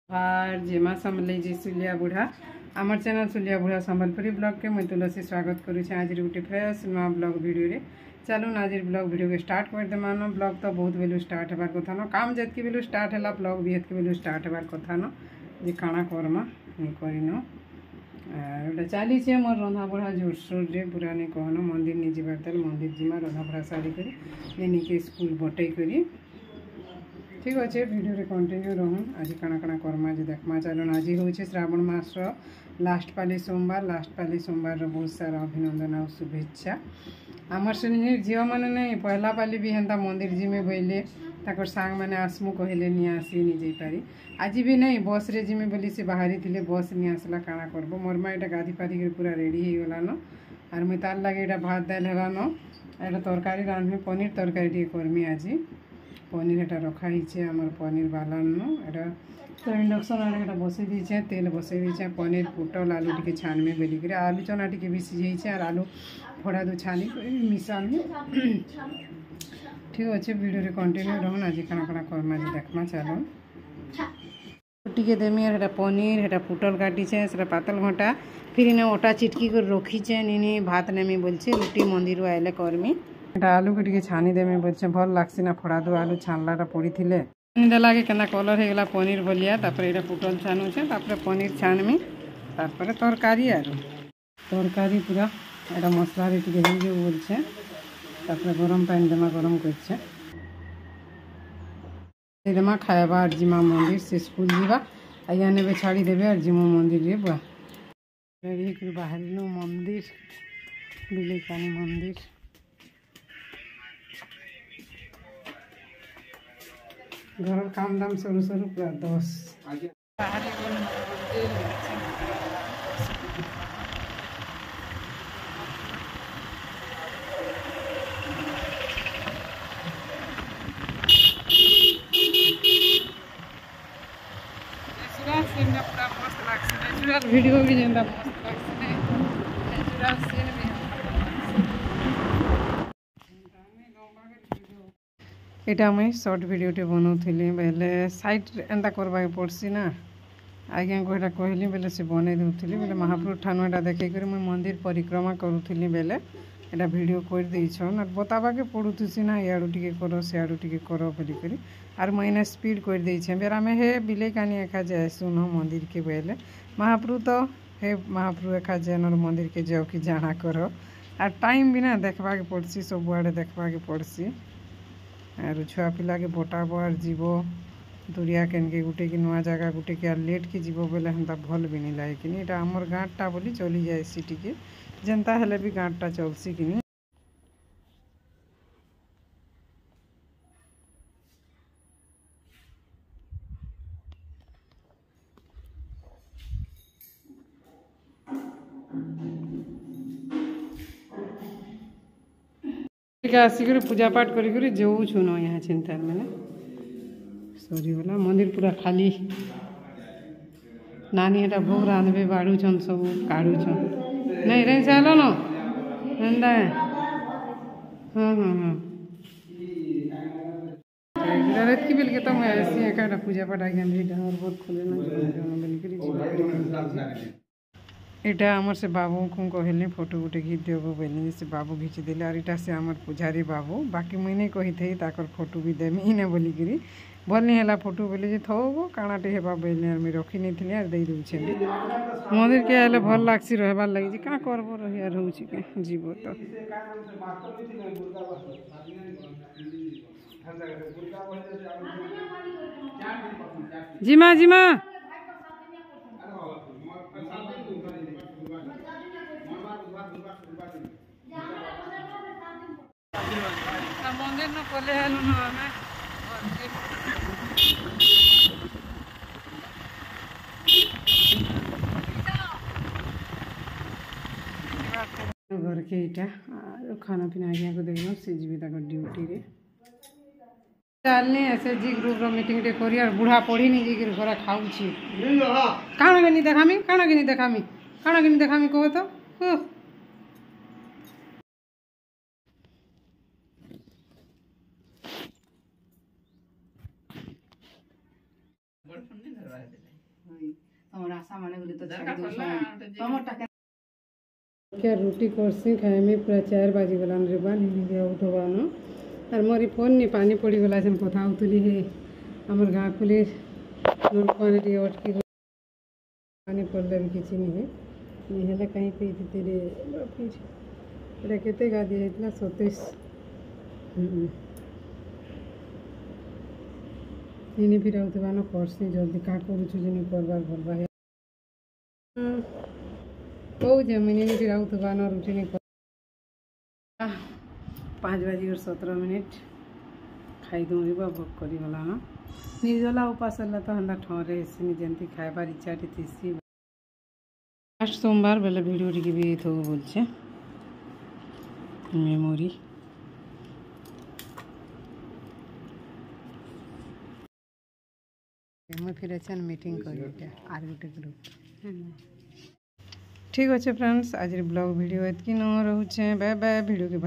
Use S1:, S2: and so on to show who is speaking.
S1: और जेमा समले जी सुलिया बुढ़ा आमर चैनल सुलिया बुढ़ा संबलपुरी ब्लॉग के मुझे तुलसी स्वागत करुचे। आज गोटे फ्रेश नुआ ब्लॉग वीडियो रे चलून आज ब्लॉग वीडियो के स्टार्ट कर दे मान ब्लॉग तो बहुत बेलू स्टार्ट होबार कथा न काम जितकी बेलू स्टार्ट है ब्लॉग भी हेतकी बेलू स्टार्ट होबार कथा न जे काଣା करमा करन चली मोर रंधा बढ़ा जोरसोर रे पूरा नहीं कहन मंदिर नहीं जाबार तेल मंदिर जिमा रंधा बढ़ा सारी कर निके स्कूल बटई करी ठीक अच्छे वीडियो रे कंटिन्यू रहूँ। आज काଣା काଣା करमा जे देखमा चलन। आज हूँ श्रावण मास लास्ट पाली सोमवार बहुत सारा अभिनंदन और शुभेच्छा। आमर से झील मैंने नहीं पहला पाली भी हेन्ता मंदिर जिमे बोले ताकर सांग मैंने आसमु कहले नहीं आसी नहीं जापारी। आज भी नहीं बस रे जिमे बोली से बाहरी थिले बस नहीं आसला काଣା करबो मोर माँ यहाँ गाधी पाधी कर पूरा रेडी हो गलान और मुझे तार लगे यहाँ भात दाल हेलान एटा तरकारी रांधमी पनीर तरकारी टे करमी। आज पनीर एटा रखा ही आमर पनीर बालान एटा तो इंडक्शन आड़े एटा बसई दीचे तेल बसई दीचे पनीर पुटल आलू टी छानमी बोलिक आलू चना टी भी सीझे और आलू फड़ा दो छानी मिसामी ठीक अच्छे वीडियो रे कंटिन्यू रहूँ। आज काଣା काଣା करमा जे देखमा चलो टी देमी एटा पनीर एटा पुटल काटीचे से पातल घंटा फिर इन्हें ओटा चिटकी कर रखीचे नी भात नेमी बोलছে रुटी मंदिर आइले करमी एटा आलू के टी छानी देमी बोलছে भल लागसी ना फड़ा दो आलू छानलाटा पड़ी थिले देला के केना कलर हो गला पनीर बोलिया तापर एटा पुटल छानुचे तापर पनीर छानमी तापर तरकारी आरो तरकारी पूरा एटा मसला रे टी हो जे बोलছে तापर गरम पानी देमा गरम करছে देमा खायबा और जिमा मंदिर से स्कूल जीवा आया ने छाड़ी देबे और जिमो मंदिर रे बुआ रेडी कर बाहर नो मंदिर बिलेकानी मंदिर घर काम दाम सरू सरू पूरा 10 पूरा मस्त लागছে नेचुरल वीडियो भी जेंदा मस्त लागছে नेचुरल सीन भी एटा मैं शॉर्ट वीडियो टे बनाऊली बेले साइड एंता करवा पड़सी ना आज्ञा को एटा कहली बेले से बनै दूली बेले महाप्रभु ठानु एटा देखै कर मुझे मंदिर परिक्रमा करूली बेले एटा वीडियो कर देछन और बतावा के पड़ुथुसी ना याडू टिके करो सियाडू टिके करो बोलिक और मैंने स्पीड कर देछे बेरा में हे बिले कानी एका जाए सुन मंदिर के बेले महाप्रभु तो हे महाप्रभु एका जैन मंदिर के जाओ कि जाना करो और टाइम भी ना देखवा के पड़सी सब आड़े देखवा के पड़सी और छुआ पिला के बटाब और जीव दूरिया केन के गुटे की नुआ जगह गुटे के लेट के जीव बोले हेन्ता भल भी नहीं लगे कि आमर गाँटा बोली चली जाए सी टी जेनता हेले भी गाँटा चलसी कि आसिक पूजा पाठ कर जो छुन यहाँ चिंतार मैंने सरी बोला मंदिर पूरा खाली नानी एटा भोग रांधबे बाड़ूछन सब काढ़ुछन नहीं रही चलो न एंदा हाँ हाँ हाँ रात की बेल के तो मैं ऐसी एका पूजा पाठ आज्ञा डर बहुत खोले ना एटा आमर से बाबू को कहली फोटो गोटे घिच देव बोली से बाबू घिची देले और इटा से आमर पुजारी बाबू बाकी मुई नहीं कही थी ताकर फोटो भी देमी इने बोलिक भल नहीं है फोटो बोली जे थो काणाटे हेबा बोले मुझे रखी नहीं थी और दे दूचे मंदिर के आए भल लागसी रहबार लगी क्या करब रही रोचे के जीव तो जिमा जिमा मंदिर न कले हेलु न हमें घर के इटा खाना पीना आज्ञा को देव से जीवी ड्यूटी रे चलने ऐसे जी ग्रुप मीटिंग टे करी और बुढ़ा पढ़ी नहीं जी घर खाऊ काण के नहीं देखामी काण के नहीं देखामी काण के नहीं देखामी कह तो
S2: आशा माने बोले तो छाड़ दो टमाटर के
S1: क्या रोटी करसी खाए में पूरा 4 बाजी गला रे बान हिनी गया उठवानो और मोरी फोन नि पानी पड़ी गला से कथा उतली है हमर गाँ खुले नोट पानी रे अटकी पानी पड़ले भी किसी नहीं है नहीं है कहीं पे तेरे फिर एटा केते गा दिया इतना 37 इनी फिर उठवानो करसी जल्दी का करू छु जनी करबार भरबा है कौ जमीन फिर उठवानो रुचि नहीं 5:17 खाई दूँगी भोग कर निर्जला उपास तो हंदा ठहरे जमी खाइबार इच्छा थी लास्ट सोमवार बेले भिडियो टी भी थो बोलছে मेमोरी मैं फिर अच्छा मीटिंग कर आर गोटे ग्रुप ठीक अच्छे फ्रेंड्स आज ब्लॉग वीडियो एतकी न रोचे बाय बाय वीडियो के